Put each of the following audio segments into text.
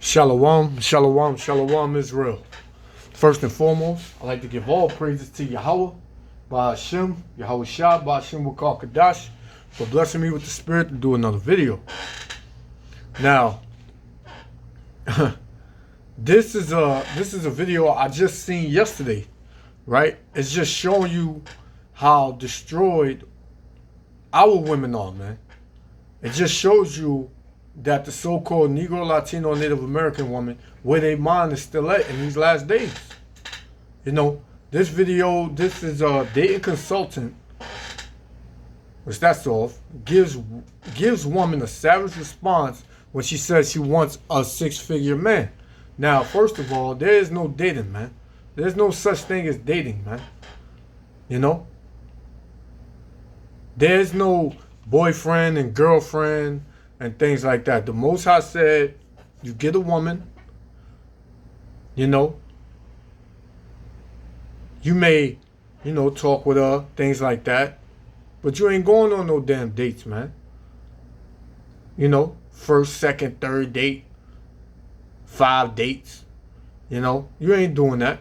Shalom, shalom, shalom, Israel. First and foremost, I'd like to give all praises to Yahweh, Ba'ashem, Yahweh Shah, Ba'ashem Wakal Kadash, for blessing me with the spirit to do another video. Now, this is a video I just seen yesterday, right? It's just showing you how destroyed our women are, man. It just shows you that the so-called Negro, Latino, Native American woman, where their mind is still at in these last days. You know, this video, this is a dating consultant, which that's off, gives woman a savage response when she says she wants a six-figure man. Now, first of all, there is no dating, man. There's no such thing as dating, man. You know? There's no boyfriend and girlfriend and things like that. The Most High said, you get a woman, you know, you may, you know, talk with her, things like that, but you ain't going on no damn dates, man. You know, first, second, third date, 5 dates, you know, you ain't doing that.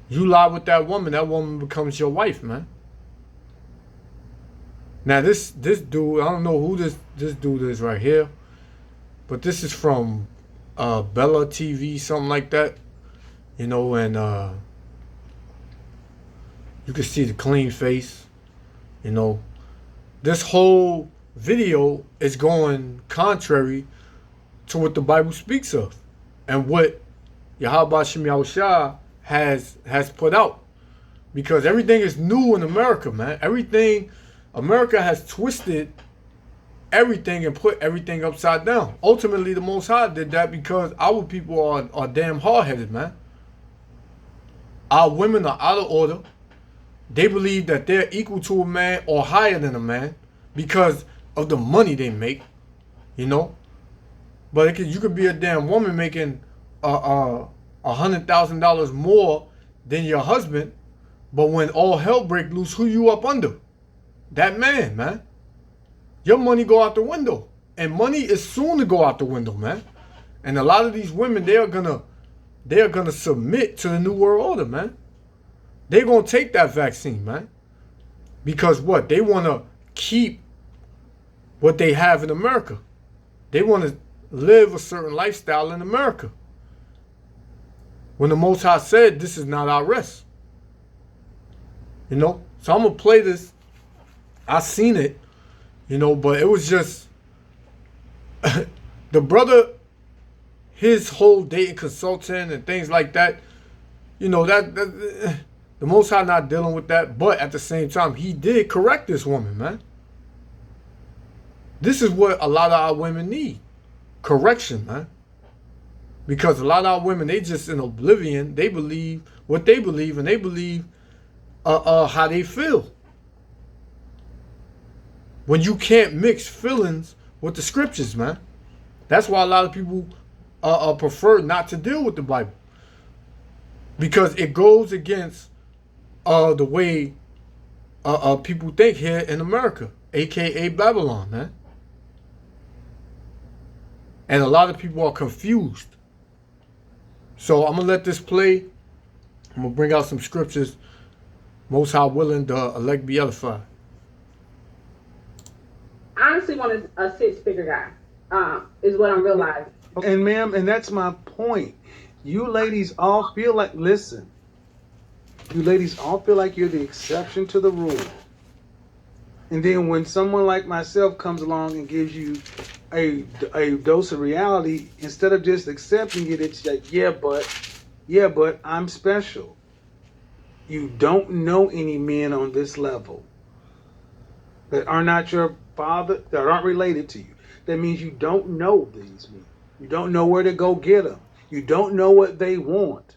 You lie with that woman becomes your wife, man. Now this dude, I don't know who this dude is right here, but this is from Bella TV, something like that, you know, and you can see the clean face, you know. This whole video is going contrary to what the Bible speaks of and what Yahweh Shem Yahushua has put out, because everything is new in America, man. America has twisted everything and put everything upside down. Ultimately, the Most High did that because our people are damn hard-headed, man. Our women are out of order. They believe that they're equal to a man or higher than a man because of the money they make, you know. But you could be a damn woman making $100,000 more than your husband, but when all hell break loose, who you up under? That man. Your money go out the window. And money is soon to go out the window, man. And a lot of these women, they are gonna submit to the New World Order, man. They're gonna take that vaccine, man. Because what? They wanna keep what they have in America. They wanna live a certain lifestyle in America. When the Most High said, this is not our rest. You know? So I'm gonna play this. I seen it, you know, but it was just the brother, his whole dating consultant and things like that, you know, that the Most High not dealing with that, but at the same time, he did correct this woman, man. This is what a lot of our women need, correction, man. Because a lot of our women, they just in oblivion. They believe what they believe, and they believe how they feel. When you can't mix feelings with the scriptures, man. That's why a lot of people prefer not to deal with the Bible. Because it goes against the way people think here in America, a.k.a. Babylon, man. And a lot of people are confused. So I'm going to let this play. I'm going to bring out some scriptures. Most High willing, the elect be edified. I honestly want a six-figure guy, is what I'm realizing. And ma'am, and that's my point. You ladies all feel like, listen, you ladies all feel like you're the exception to the rule. And then when someone like myself comes along and gives you a dose of reality, instead of just accepting it, it's like, yeah, but I'm special. You don't know any men on this level that are not your father, that aren't related to you. That means you don't know these men. You don't know where to go get them. You don't know what they want.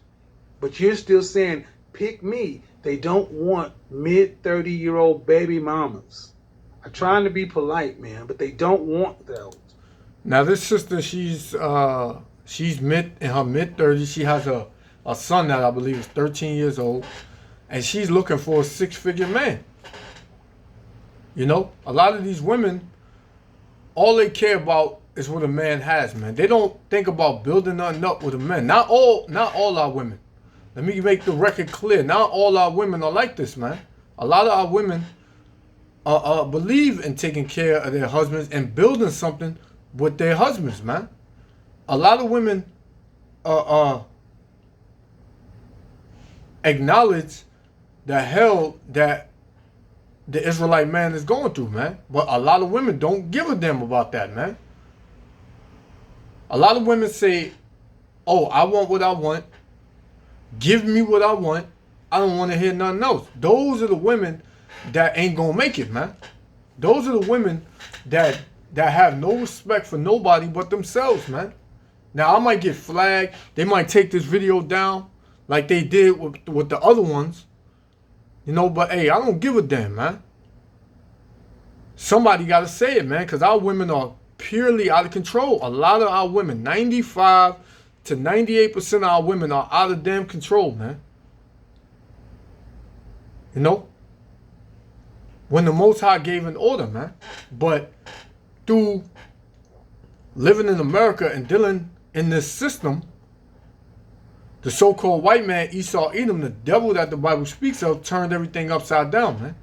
But you're still saying, pick me. They don't want mid-30-year-old baby mamas. I'm trying to be polite, man, but they don't want those. Now this sister, she's in her mid-30s. She has a son that I believe is 13 years old, and she's looking for a six-figure man. You know, a lot of these women, all they care about is what a man has, man. They don't think about building nothing up with a man. Not all our women. Let me make the record clear. Not all our women are like this, man. A lot of our women believe in taking care of their husbands and building something with their husbands, man. A lot of women acknowledge the hell that the Israelite man is going through, man. But a lot of women don't give a damn about that, man. A lot of women say, oh, I want what I want. Give me what I want. I don't want to hear nothing else. Those are the women that ain't gonna make it, man. Those are the women that have no respect for nobody but themselves, man. Now, I might get flagged. They might take this video down like they did with the other ones. You know, but hey, I don't give a damn, man. Somebody got to say it, man, because our women are purely out of control. A lot of our women, 95 to 98% of our women are out of damn control, man. You know? When the Most High gave an order, man. But through living in America and dealing in this system, the so-called white man, Esau, Edom, the devil that the Bible speaks of, turned everything upside down, man.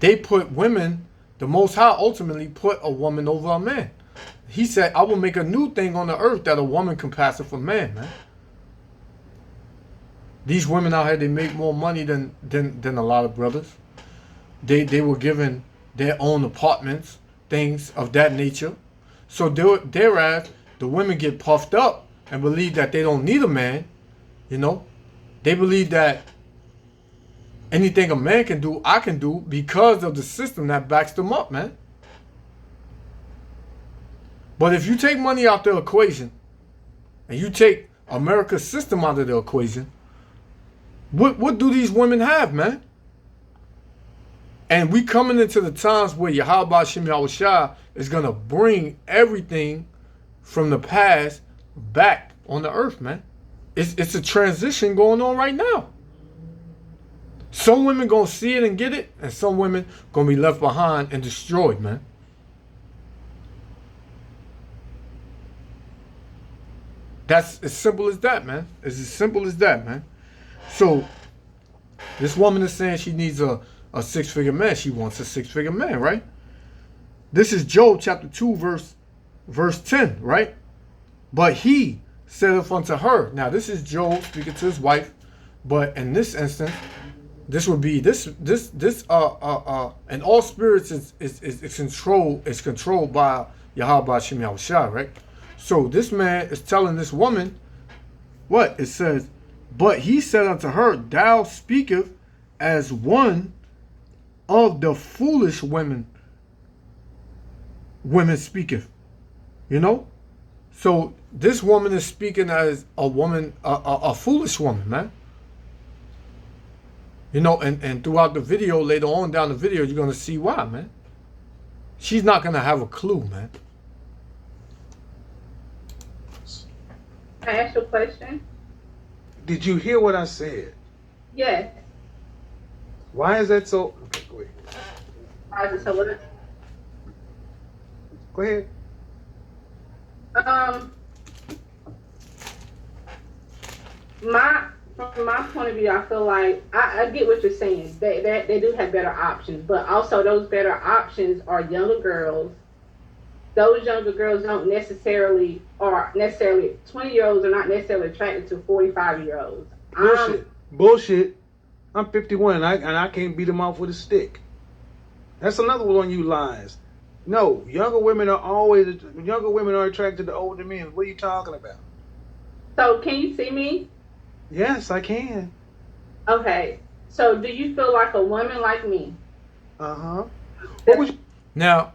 They put women, the Most High ultimately put a woman over a man. He said, I will make a new thing on the earth that a woman can pass it for man, man. These women out here, they make more money than a lot of brothers. They were given their own apartments, things of that nature. So thereas the women get puffed up and believe that they don't need a man, you know. They believe that anything a man can do, I can do because of the system that backs them up, man. But if you take money out the equation and you take America's system out of the equation, what do these women have, man? And we coming into the times where Yahweh Shem Yahushua is going to bring everything from the past back on the earth, man. It's a transition going on right now. Some women going to see it and get it, and some women going to be left behind and destroyed, man. That's as simple as that, man. It's as simple as that, man. So, this woman is saying she needs a six-figure man. She wants a six-figure man, right? This is Job chapter 2, verse 10, right? But he saith unto her. Now, this is Job speaking to his wife, but in this instance, this would be this and all spirits is controlled by Yahweh Shem Yahushua, right? So this man is telling this woman what? It says, but he said unto her, thou speakest as one of the foolish women speaketh. You know? So this woman is speaking as a woman, a foolish woman, man. You know, and throughout the video, later on down the video, you're going to see why, man. She's not going to have a clue, man. Can I ask you a question? Did you hear what I said? Yes. Why is that so? Okay, go ahead. Why is it so what? Go ahead. From my point of view, I feel like I get what you're saying. They do have better options, but also those better options are younger girls. Those younger girls don't necessarily 20-year-olds are not necessarily attracted to 45-year-olds. Bullshit. I'm 51 and I can't beat them off with a stick. That's another one of you lies. No, younger women are attracted to older men. What are you talking about? So can you see me? Yes, I can. Okay. So do you feel like a woman like me? Uh-huh. What was you? Now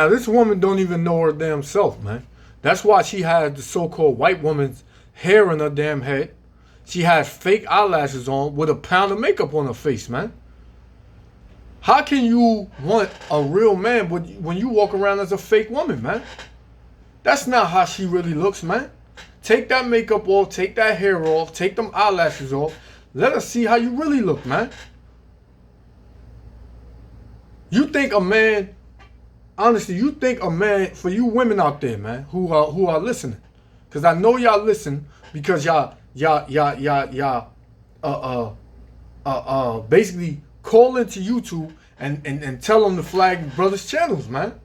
this woman don't even know her damn self, man. That's why she has the so-called white woman's hair in her damn head. She has fake eyelashes on with a pound of makeup on her face, man. How can you want a real man when you walk around as a fake woman, man? That's not how she really looks, man. Take that makeup off, take that hair off, take them eyelashes off. Let us see how you really look, man. You think a man honestly, you think a man, for you women out there, man, who are listening, because I know y'all listen because y'all basically call into YouTube and tell them to flag brothers' channels, man.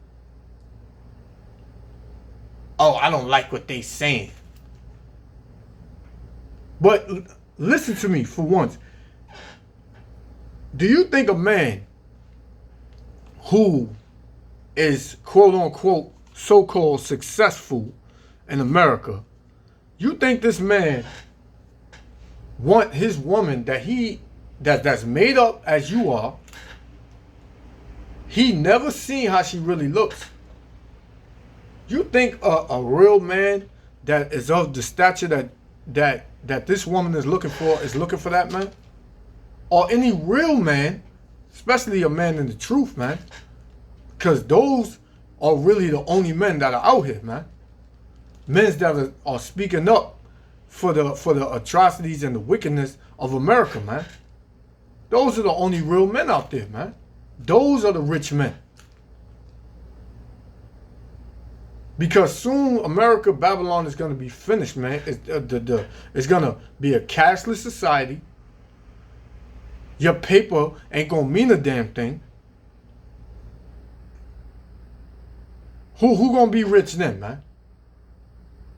Oh, I don't like what they saying. But listen to me for once. Do you think a man who is quote unquote so-called successful in America, you think this man want his woman that's made up as you are, he never seen how she really looks? You think a real man that is of the stature that this woman is looking for that man? Or any real man, especially a man in the truth, man, because those are really the only men that are out here, man. Men that are speaking up for the atrocities and the wickedness of America, man. Those are the only real men out there, man. Those are the rich men. Because soon America, Babylon is going to be finished, man. It's going to be a cashless society. Your paper ain't going to mean a damn thing. Who going to be rich then, man?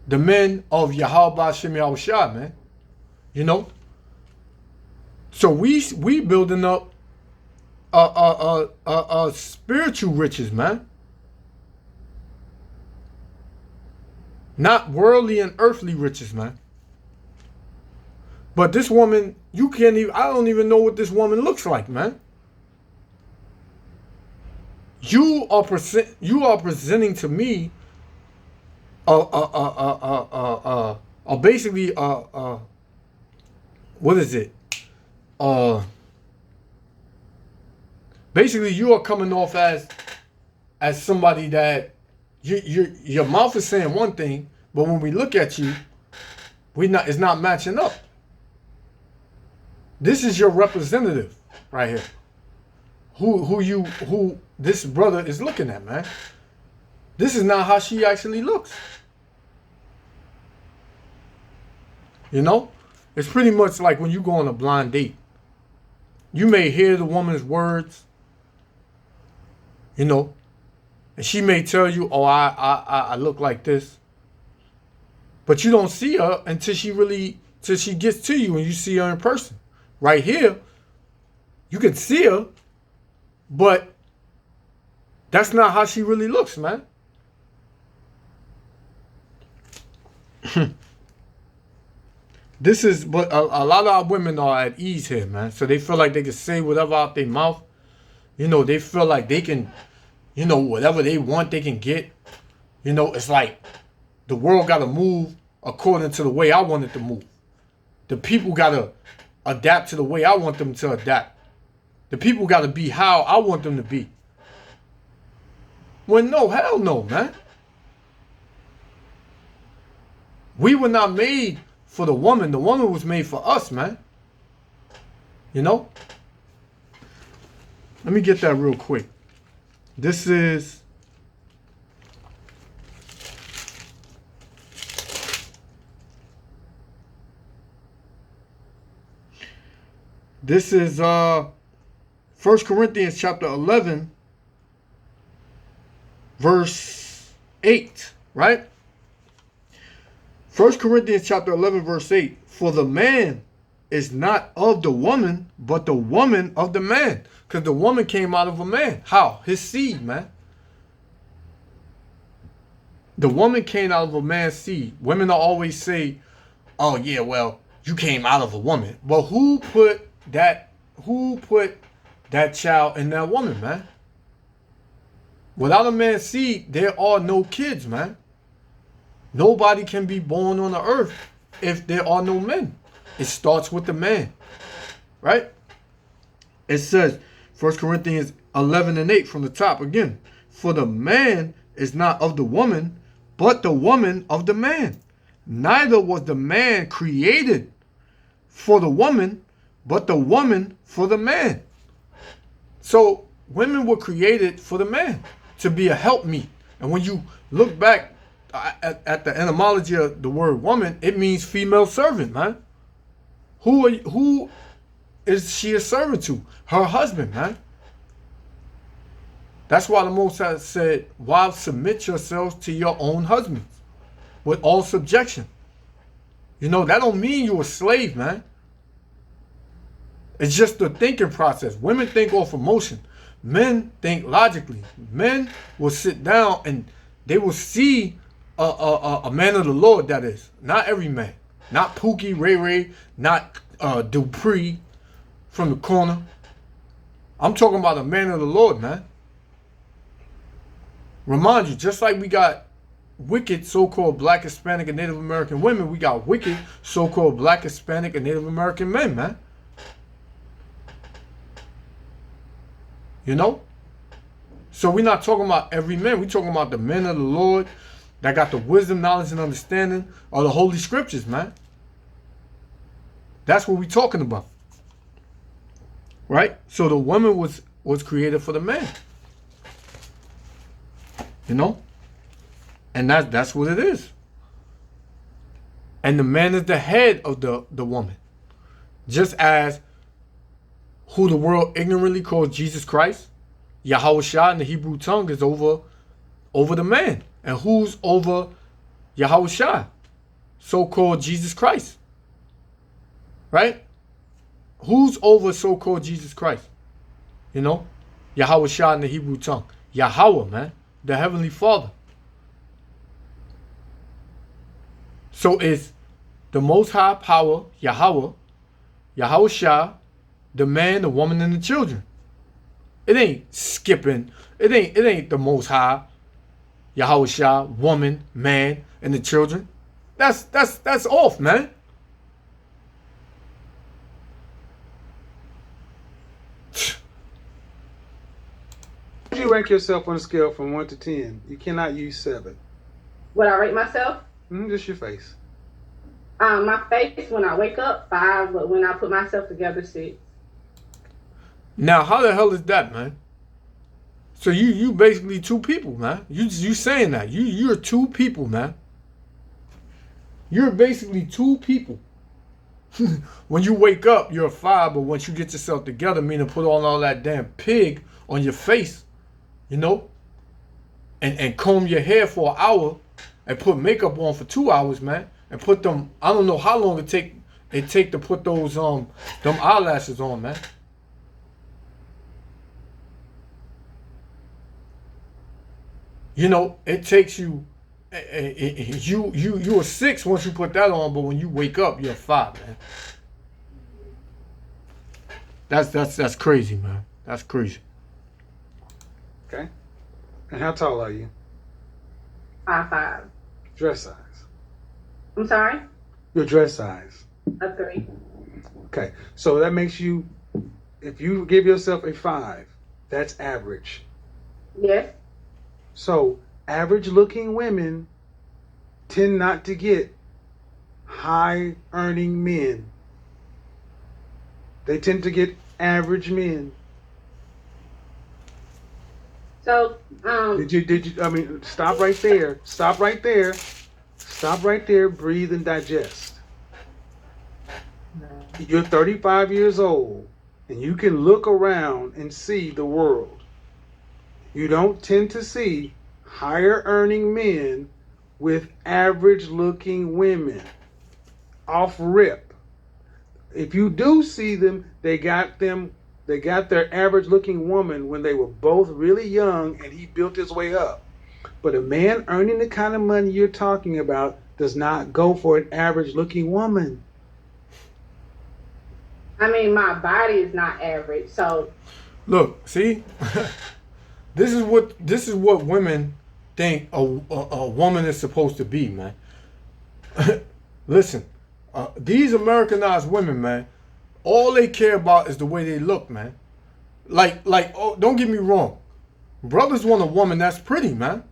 The men of Yahweh Shem Yahushua, man. You know? So we building up spiritual riches, man. Not worldly and earthly riches, man. But this woman, I don't even know what this woman looks like, man. You are presenting to me basically what is it? Basically you are coming off as somebody that your mouth is saying one thing, but when we look at you, it's not matching up. This is your representative right here. Who this brother is looking at, man. This is not how she actually looks. You know? It's pretty much like when you go on a blind date. You may hear the woman's words, you know, and she may tell you, oh, I look like this. But you don't see her until she gets to you and you see her in person. Right here, you can see her, but that's not how she really looks, man. But a lot of our women are at ease here, man. So they feel like they can say whatever out their mouth. You know, they feel like they can, you know, whatever they want, they can get. You know, it's like the world got to move according to the way I want it to move. The people got to adapt to the way I want them to adapt. The people got to be how I want them to be. Well, no, hell no, man. We were not made for the woman. The woman was made for us, man. You know? Let me get that real quick. This is This is 1 Corinthians chapter 11, verse 8, right? 1 Corinthians chapter 11, verse 8. For the man is not of the woman, but the woman of the man. Because the woman came out of a man. How? His seed, man. The woman came out of a man's seed. Women always say, oh yeah, well, you came out of a woman. Well, who put that child in that woman, man? Without a man's seed, there are no kids, man. Nobody can be born on the earth if there are no men. It starts with the man, right? It says, 1 Corinthians 11 and 8 from the top again. For the man is not of the woman, but the woman of the man. Neither was the man created for the woman, but the woman for the man. So women were created for the man. to be a helpmeet. And when you look back at the etymology of the word woman, it means female servant, man. Who is she a servant to? Her husband, man. That's why the Most High said, wives, submit yourselves to your own husbands with all subjection. You know, that don't mean you're a slave, man. It's just the thinking process. Women think off emotion. Men think logically. Men will sit down and they will see a man of the Lord, that is. Not every man. Not Pookie, Ray Ray, not Dupree from the corner. I'm talking about a man of the Lord, man. Remind you, just like we got wicked so-called Black, Hispanic, and Native American women, we got wicked so-called Black, Hispanic, and Native American men, man. You know? So we're not talking about every man. We're talking about the men of the Lord that got the wisdom, knowledge, and understanding of the Holy Scriptures, man. That's what we're talking about. Right? So the woman was created for the man. You know? And that's what it is. And the man is the head of the woman. Just as who the world ignorantly calls Jesus Christ, Yahushua in the Hebrew tongue, is over the man. And who's over Yahushua? So-called Jesus Christ. Right? Who's over so-called Jesus Christ? You know? Yahushua in the Hebrew tongue. Yahweh, man. The Heavenly Father. So it's the Most High Power, Yahweh, Yahushua, the man, the woman, and the children. It ain't skipping. It ain't the Most High, Yahushua, woman, man, and the children. That's off, man. Would you rank yourself on a scale from 1 to 10? You cannot use 7. Would I rate myself? Just your face. My face when I wake up, 5, but when I put myself together, 6. Now, how the hell is that, man? So you basically two people, man. You saying that. You're two people, man. You're basically two people. When you wake up, you're a 5, but once you get yourself together, meaning put on all that damn pig on your face, you know, and comb your hair for an hour and put makeup on for 2 hours, man, and put them, I don't know how long it take to put those them eyelashes on, man. You know, it takes you you're a 6 once you put that on, but when you wake up, you're a 5, man. That's crazy, man. That's crazy. Okay. And how tall are you? 5'5". Dress size. I'm sorry? Your dress size. A 3. Okay. So that makes you, if you give yourself a 5, that's average. Yes. So average looking women tend not to get high earning men. They tend to get average men. So, Did you, I mean, stop right there. Stop right there. Stop right there. Breathe and digest. You're 35 years old and you can look around and see the world. You don't tend to see higher earning men with average looking women. Off rip. If you do see them, they got their average looking woman when they were both really young and he built his way up. But a man earning the kind of money you're talking about does not go for an average looking woman. I mean, my body is not average, so. Look, see? This is what women think a woman is supposed to be, man. Listen, these Americanized women, man, all they care about is the way they look, man. Like, oh, don't get me wrong. Brothers want a woman that's pretty, man.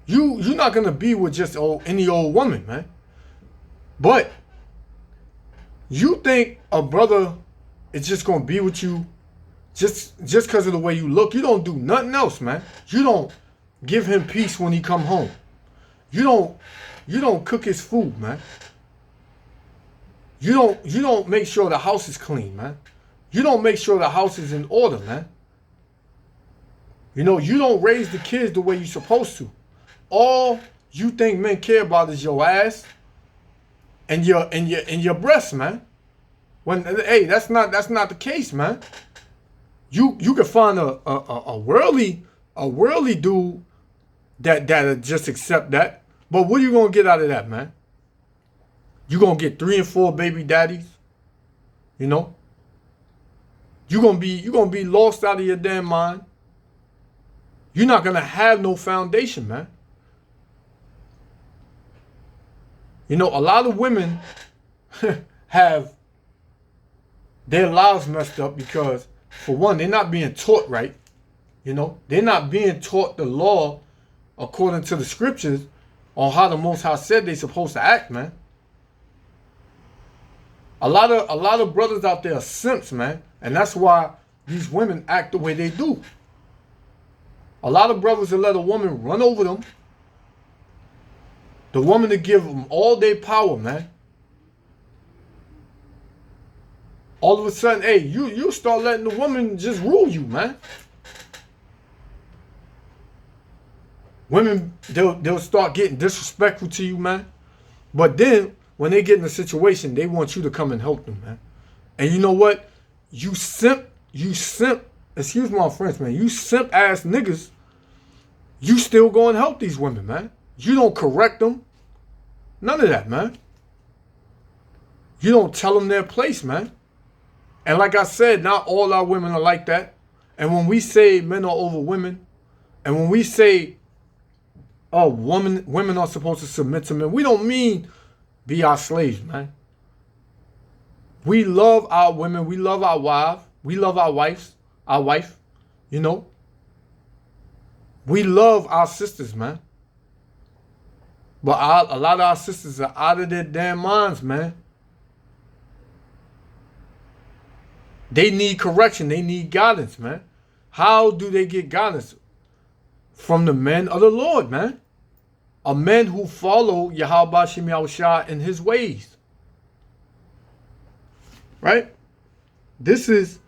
You're not gonna be with just any old woman, man. But you think a brother is just gonna be with you Just because of the way you look, you don't do nothing else, man. You don't give him peace when he come home. You don't cook his food, man. You don't make sure the house is clean, man. You don't make sure the house is in order, man. You don't raise the kids the way you're supposed to. All you think men care about is your ass and your breasts, man. When hey, that's not the case, man. You can find a worldly dude that'll just accept that. But what are you gonna get out of that, man? You gonna get 3 and 4 baby daddies. You gonna be lost out of your damn mind. You're not gonna have no foundation, man. A lot of women have their lives messed up because, for one, they're not being taught right. They're not being taught the law according to the scriptures on how the Most High said they're supposed to act, man. A lot of brothers out there are simps, man, and that's why these women act the way they do. A lot of brothers will let a woman run over them. The woman to give them all their power, man. All of a sudden, hey, you start letting the woman just rule you, man. Women, they'll start getting disrespectful to you, man. But then, when they get in a situation, they want you to come and help them, man. And you know what? You simp, excuse my French, man. You simp ass niggas, you still go and help these women, man. You don't correct them. None of that, man. You don't tell them their place, man. And like I said, not all our women are like that. And when we say men are over women, and when we say, oh, women are supposed to submit to men, we don't mean be our slaves, man. We love our women. We love our wives. We love our wife. We love our sisters, man. But a lot of our sisters are out of their damn minds, man. They need correction. They need guidance, man. How do they get guidance? From the men of the Lord, man. A men who follow Yahweh Shem Yahushua in his ways. Right? This is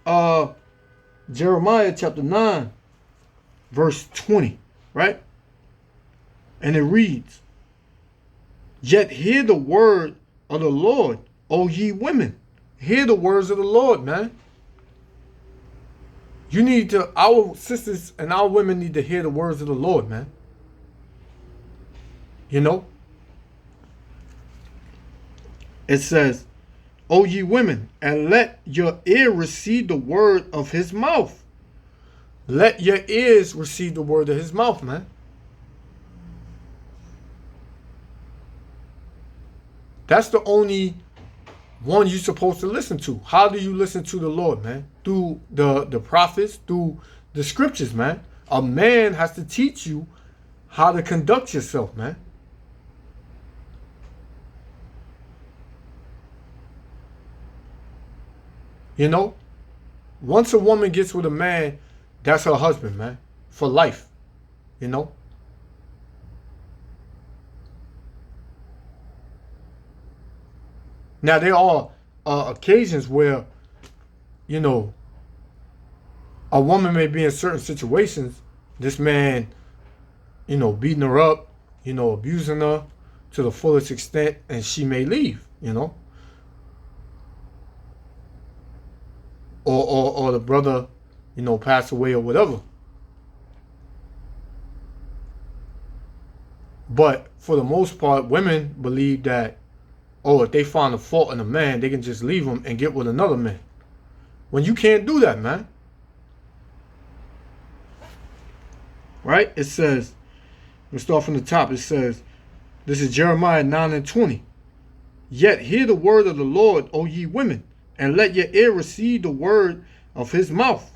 Jeremiah chapter 9, verse 20. Right? And it reads, yet hear the word of the Lord, O ye women. Hear the words of the Lord, man. Our sisters and our women need to hear the words of the Lord, man. It says, O ye women, and let your ear receive the word of his mouth. Let your ears receive the word of his mouth, man. That's the only one you're supposed to listen to. How do you listen to the Lord, man? Through the prophets, through the scriptures, man. A man has to teach you how to conduct yourself, man. Once a woman gets with a man, that's her husband, man. For life, Now, there are occasions where, a woman may be in certain situations, this man, beating her up, abusing her to the fullest extent, and she may leave, Or the brother, pass away or whatever. But for the most part, women believe that, if they find a fault in a man, they can just leave him and get with another man. When you can't do that, man. Right? It says, let's start from the top. It says, this is Jeremiah 9 and 20. Yet hear the word of the Lord, O ye women, and let your ear receive the word of his mouth,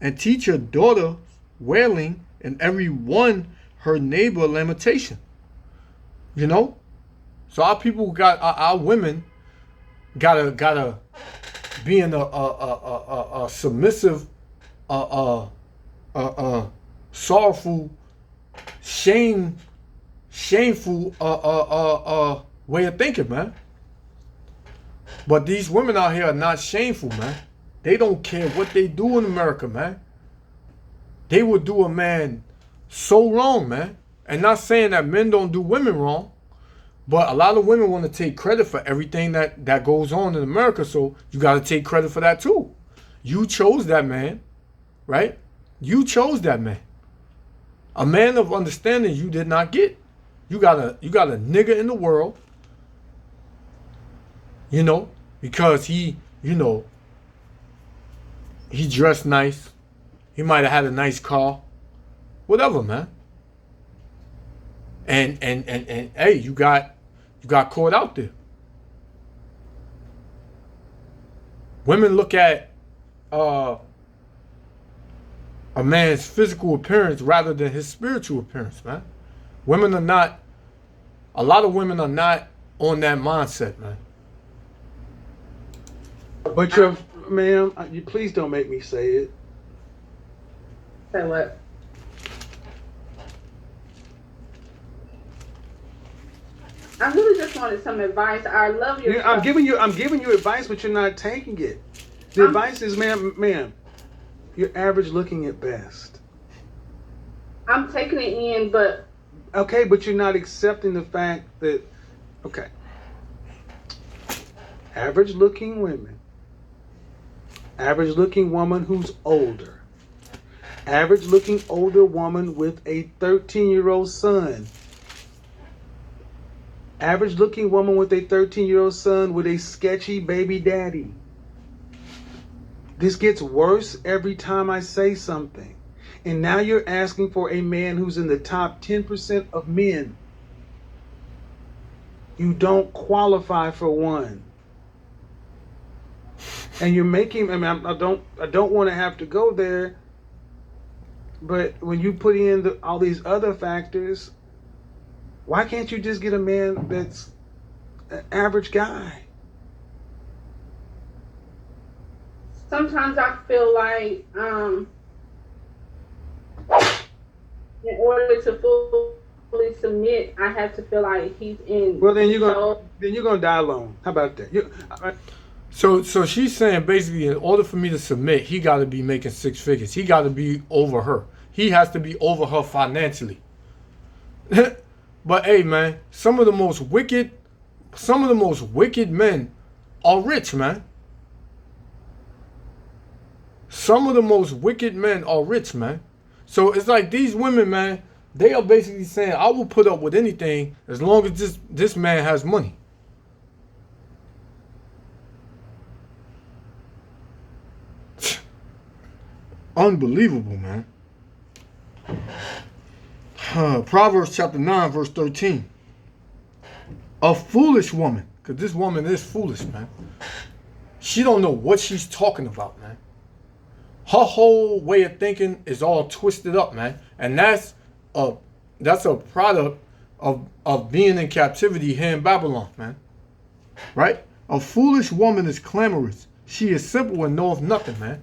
and teach your daughter wailing, and every one her neighbor lamentation. So our people our women gotta being a submissive, sorrowful, shameful way of thinking, man. But these women out here are not shameful, man. They don't care what they do in America, man. They would do a man so wrong, man. And not saying that men don't do women wrong, but a lot of women want to take credit for everything that goes on in America, so you got to take credit for that too. You chose that man, right? You chose that man. A man of understanding you did not get. You got a nigga in the world, because he dressed nice. He might have had a nice car. Whatever, man. And hey, you got caught out there. Women look at a man's physical appearance rather than his spiritual appearance, man. A lot of women are not on that mindset, man. But ma'am, you please don't make me say it. Say what? I really just wanted some advice. I love your. I'm giving you advice, but you're not taking it. The advice is, ma'am, you're average looking at best. I'm taking it in, but. Okay, but you're not accepting the fact that, okay, average looking women, average looking woman who's older, average looking older woman with a 13-year-old son, average looking woman with a 13-year-old son with a sketchy baby daddy. This gets worse every time I say something. And now you're asking for a man who's in the top 10% of men. You don't qualify for one. And you're making, I don't want to have to go there, but when you put in all these other factors, why can't you just get a man that's an average guy? Sometimes I feel like in order to fully submit, I have to feel like he's in. Well, then you're gonna die alone. How about that? So she's saying basically, in order for me to submit, he got to be making six figures. He got to be over her. He has to be over her financially. But hey, man, some of the most wicked men are rich, man. Some of the most wicked men are rich, man. So it's like these women, man, they are basically saying, I will put up with anything as long as this man has money. Unbelievable, man. Proverbs chapter 9, verse 13. A foolish woman, because this woman is foolish, man. She don't know what she's talking about, man. Her whole way of thinking is all twisted up, man. And that's a product of being in captivity here in Babylon, man. Right? A foolish woman is clamorous. She is simple and knoweth nothing, man.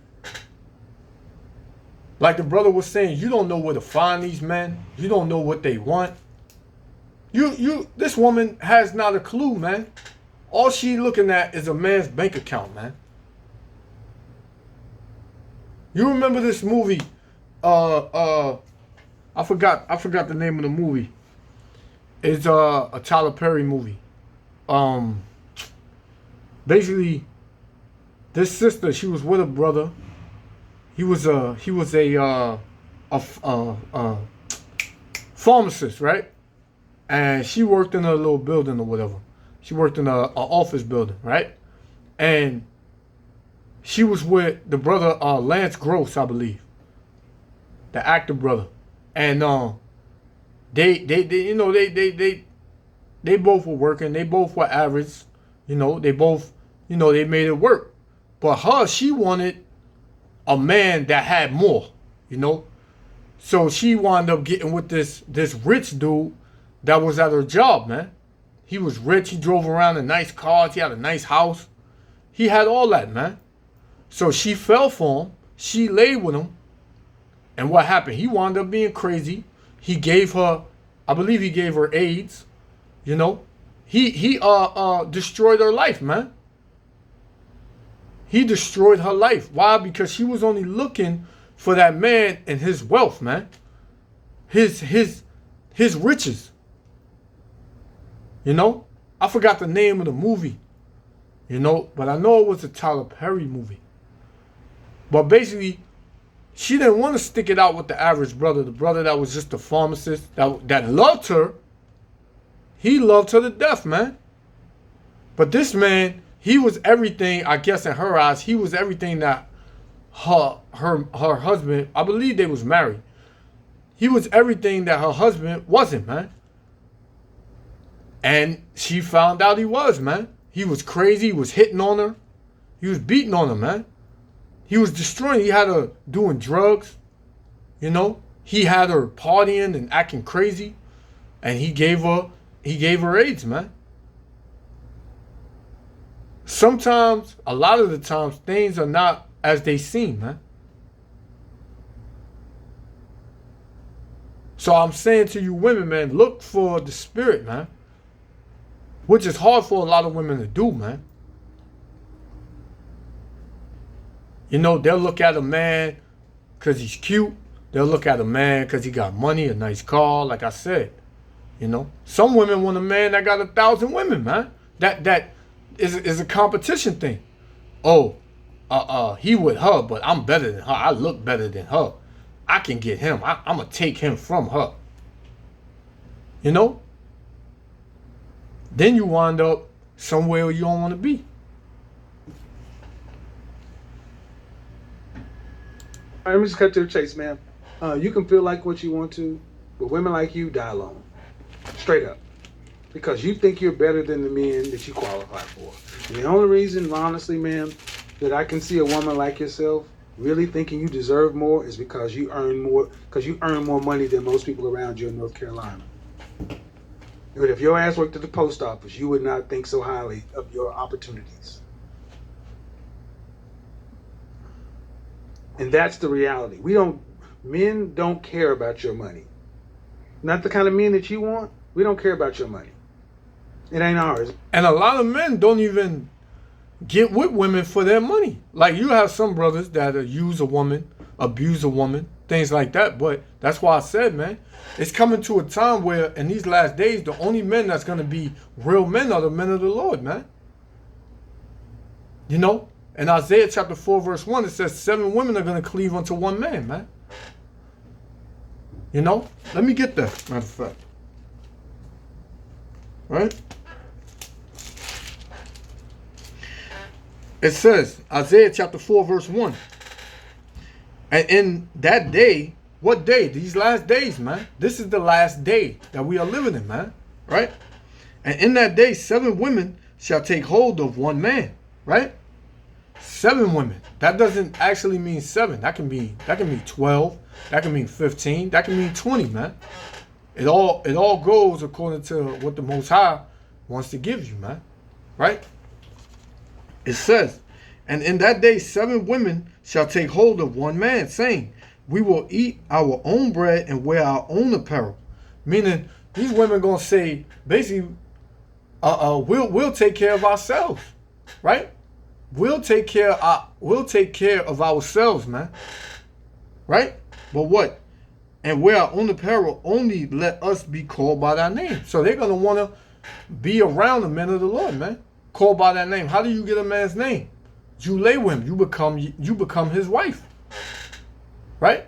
Like the brother was saying, you don't know where to find these men. You don't know what they want. This woman has not a clue, man. All she looking at is a man's bank account, man. You remember this movie? I forgot the name of the movie. It's a Tyler Perry movie. Basically, this sister, she was with a brother. He was a pharmacist, right? And she worked in a little building or whatever. She worked in a office building, right? And she was with the brother Lance Gross, I believe, the actor brother, and they both were working. They both were average, They both, they made it work. But she wanted a man that had more, So she wound up getting with this rich dude that was at her job, man. He was rich. He drove around in nice cars. He had a nice house. He had all that, man. So she fell for him. She lay with him. And what happened? He wound up being crazy. He gave her, I believe he gave her AIDS. You know, he destroyed her life, man. He destroyed her life. Why? Because she was only looking for that man and his wealth, man. His riches. You know? I forgot the name of the movie. You know, but I know it was a Tyler Perry movie. But basically, she didn't want to stick it out with the average brother, the brother that was just a pharmacist, that loved her. He loved her to death, man. But this man, he was everything, I guess in her eyes, he was everything that her husband, I believe they was married. He was everything that her husband wasn't, man. And she found out he was, man. He was crazy. He was hitting on her. He was beating on her, man. He was destroying. He had her doing drugs. You know, he had her partying and acting crazy, and he gave her AIDS, man. Sometimes, a lot of the times, things are not as they seem, man. So I'm saying to you women, man, look for the spirit, man. Which is hard for a lot of women to do, man. You know, they'll look at a man because he's cute. They'll look at a man because he got money, a nice car, like I said. You know, some women want a man that got 1,000 women, man. That is a competition thing. Oh, he with her, but I'm better than her. I look better than her. I can get him. I'm going to take him from her. You know? Then you wind up somewhere you don't want to be. All right, let me just cut to the chase, man. You can feel like what you want to, but women like you die alone. Straight up. Because you think you're better than the men that you qualify for. And the only reason, honestly, man, that I can see a woman like yourself really thinking you deserve more is because you earn more money than most people around you in North Carolina. But if your ass worked at the post office, you would not think so highly of your opportunities. And that's the reality. Men don't care about your money. Not the kind of men that you want. We don't care about your money. It ain't ours. And a lot of men don't even get with women for their money. Like, you have some brothers that use a woman, abuse a woman, things like that. But that's why I said, man, it's coming to a time where in these last days, the only men that's going to be real men are the men of the Lord, man. You know? In Isaiah chapter 4, verse 1, it says 7 women are going to cleave unto one man, man. You know? Let me get there, matter of fact. Right? It says, Isaiah chapter 4, verse 1. And in that day, what day? These last days, man. This is the last day that we are living in, man. Right? And in that day, 7 women shall take hold of one man. Right? 7 women. That doesn't actually mean 7. That can mean 12. That can mean 15. That can mean 20, man. It all goes according to what the Most High wants to give you, man. Right? It says, and in that day 7 women shall take hold of one man, saying, we will eat our own bread and wear our own apparel. Meaning, these women gonna say, basically, we'll take care of ourselves, right? We'll take care of ourselves, man. Right? But what? And wear our own apparel, only let us be called by thy name. So they're gonna wanna be around the men of the Lord, man. Called by that name. How do you get a man's name? You lay with him. You become his wife. Right?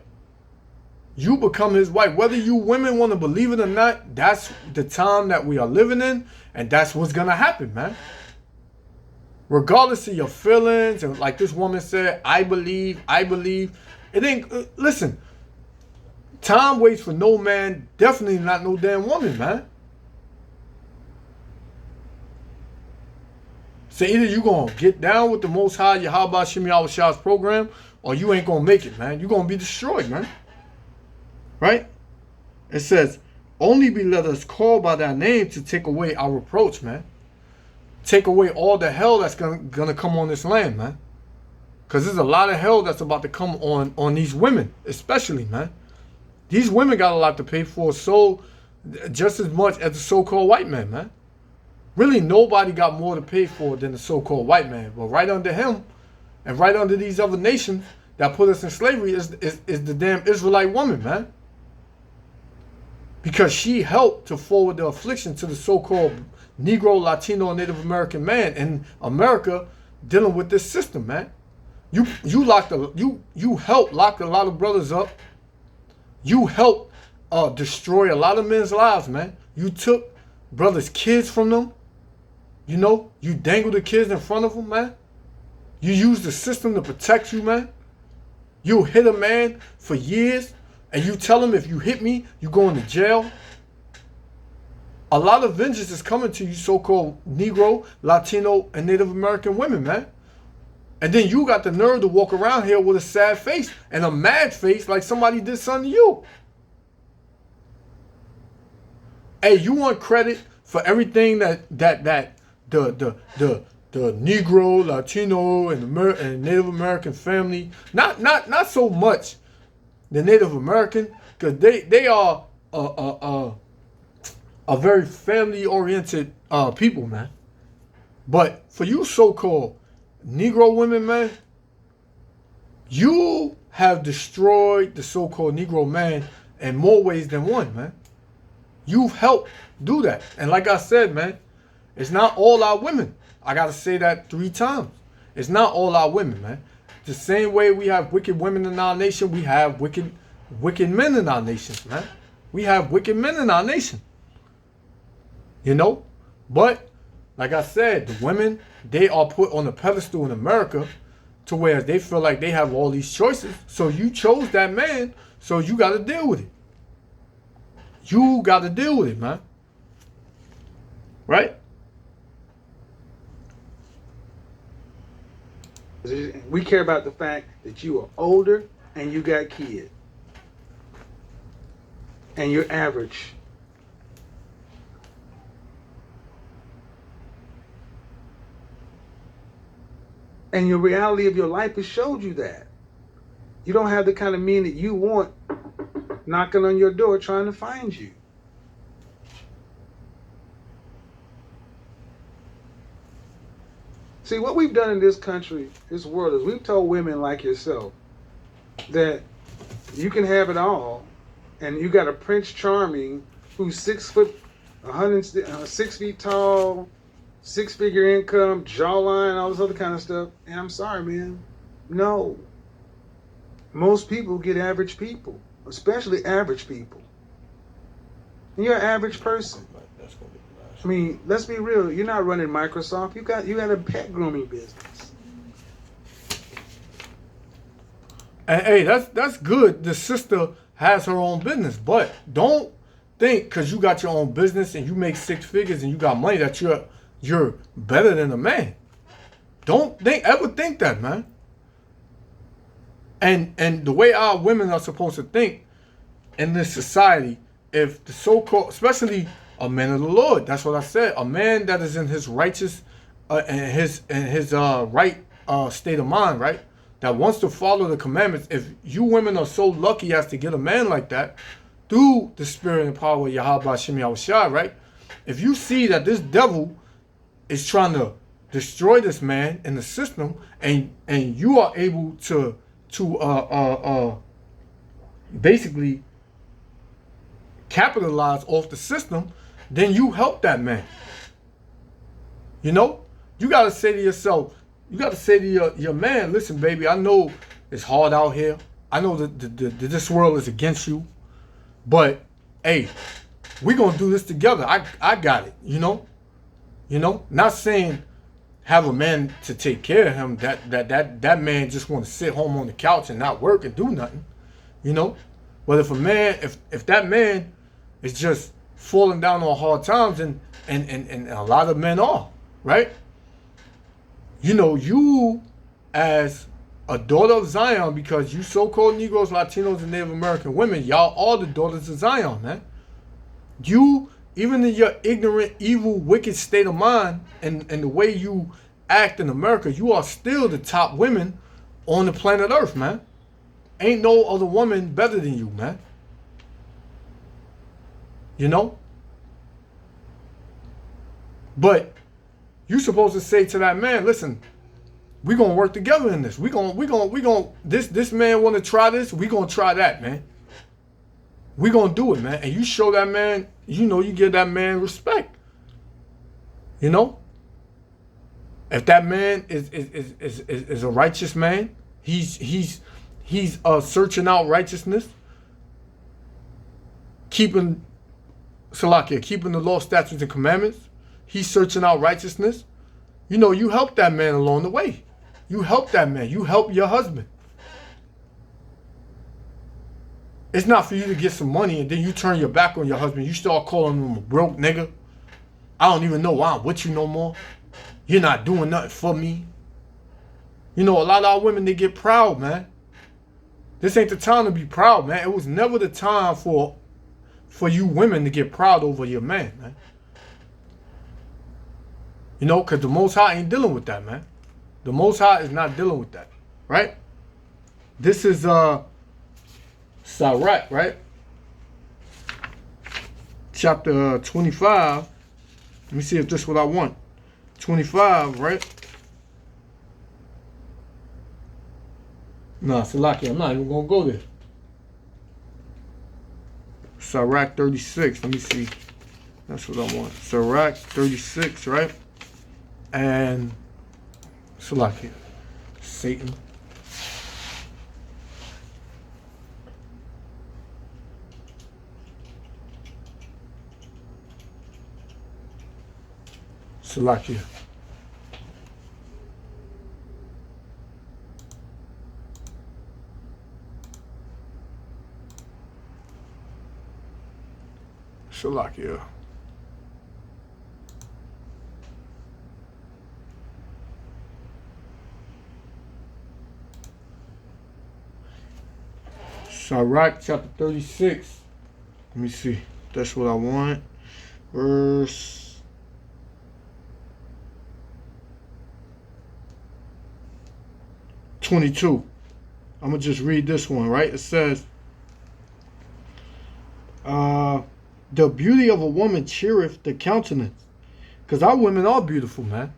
You become his wife. Whether you women want to believe it or not, that's the time that we are living in, and that's what's gonna happen, man. Regardless of your feelings, and like this woman said, I believe. It ain't, listen, time waits for no man, definitely not no damn woman, man. So either you going to get down with the Most High, Yahweh Shem Yahweh Shah's program, or you ain't going to make it, man. You're going to be destroyed, man. Right? It says, only be let us call by thy name to take away our reproach, man. Take away all the hell that's going to come on this land, man. Because there's a lot of hell that's about to come on these women, especially, man. These women got a lot to pay for, so just as much as the so-called white man, man. Really, nobody got more to pay for than the so-called white man. But right under him, and right under these other nations that put us in slavery is the damn Israelite woman, man. Because she helped to forward the affliction to the so-called Negro, Latino, and Native American man in America dealing with this system, man. You helped lock a lot of brothers up. You helped destroy a lot of men's lives, man. You took brothers' kids from them. You know, you dangled the kids in front of them, man. You used the system to protect you, man. You hit a man for years, and you tell him if you hit me, you going to jail. A lot of vengeance is coming to you, so-called Negro, Latino, and Native American women, man. And then you got the nerve to walk around here with a sad face and a mad face like somebody did something to you. Hey, you want credit for everything that the Negro, Latino, and Native American family, not so much the Native American, because they are a very family-oriented people, man. But for you so-called Negro women, man, you have destroyed the so-called Negro man in more ways than one, man. You've helped do that. And like I said, man, it's not all our women. I got to say that 3 times. It's not all our women, man. The same way we have wicked women in our nation, we have wicked men in our nation, man. We have wicked men in our nation. You know? But, like I said, the women, they are put on a pedestal in America to where they feel like they have all these choices. So you chose that man, so you got to deal with it. You got to deal with it, man. Right? We care about the fact that you are older and you got kids. And you're average. And your reality of your life has showed you that. You don't have the kind of men that you want knocking on your door trying to find you. See, what we've done in this country, this world, is we've told women like yourself that you can have it all, and you got a Prince Charming who's 6 foot, 6 feet tall, 6-figure income, jawline, all this other kind of stuff. And I'm sorry, man. No. Most people get average people, especially average people. And you're an average person. I mean, let's be real. You're not running Microsoft. You got a pet grooming business. And hey, that's good. The sister has her own business, but don't think because you got your own business and you make 6 figures and you got money that you're better than a man. Don't ever think that, man. And the way our women are supposed to think in this society, if the so-called, especially a man of the Lord, that's what I said, a man that is in his righteous and his right state of mind, right? That wants to follow the commandments. If you women are so lucky as to get a man like that through the spirit and power of Yahweh Hashem Yahushua, right? If you see that this devil is trying to destroy this man in the system, and you are able to basically capitalize off the system, then you help that man. You know, you got to say to yourself, you got to say to your man, listen, baby, I know it's hard out here. I know that this world is against you, but hey, we're going to do this together. I got it, you know, not saying have a man to take care of him, that man just want to sit home on the couch and not work and do nothing, you know. But if a man, if that man is just falling down on hard times, and a lot of men are, right? You know, you as a daughter of Zion, because you so-called Negroes, Latinos, and Native American women, y'all are the daughters of Zion, man. You, even in your ignorant, evil, wicked state of mind and the way you act in America, you are still the top women on the planet Earth, man. Ain't no other woman better than you, man. You know? But you supposed to say to that man, listen, we gonna work together in this. We gonna this man wanna try this, we gonna try that, man. We gonna do it, man. And you show that man, you know, you give that man respect. You know? If that man is a righteous man, he's searching out righteousness, keeping the law, statutes, and commandments. He's searching out righteousness. You know, you help that man along the way. You help that man. You help your husband. It's not for you to get some money and then you turn your back on your husband. You start calling him a broke nigga. I don't even know why I'm with you no more. You're not doing nothing for me. You know, a lot of our women, they get proud, man. This ain't the time to be proud, man. It was never the time for you women to get proud over your man, man. You know, because the Most High ain't dealing with that, man. The Most High is not dealing with that, right? This is Sirach, right? Chapter 25. Let me see if this is what I want. 25, right? Nah, Salaki, I'm not even going to go there. Sirach 36, let me see. That's what I want. Sirach 36, right? And Salaki, Satan. Salakia. Salakia. Sirach chapter 36. Let me see. That's what I want. Verse 22. I'm going to just read this one, right? It says, the beauty of a woman cheereth the countenance. Because our women are beautiful, man.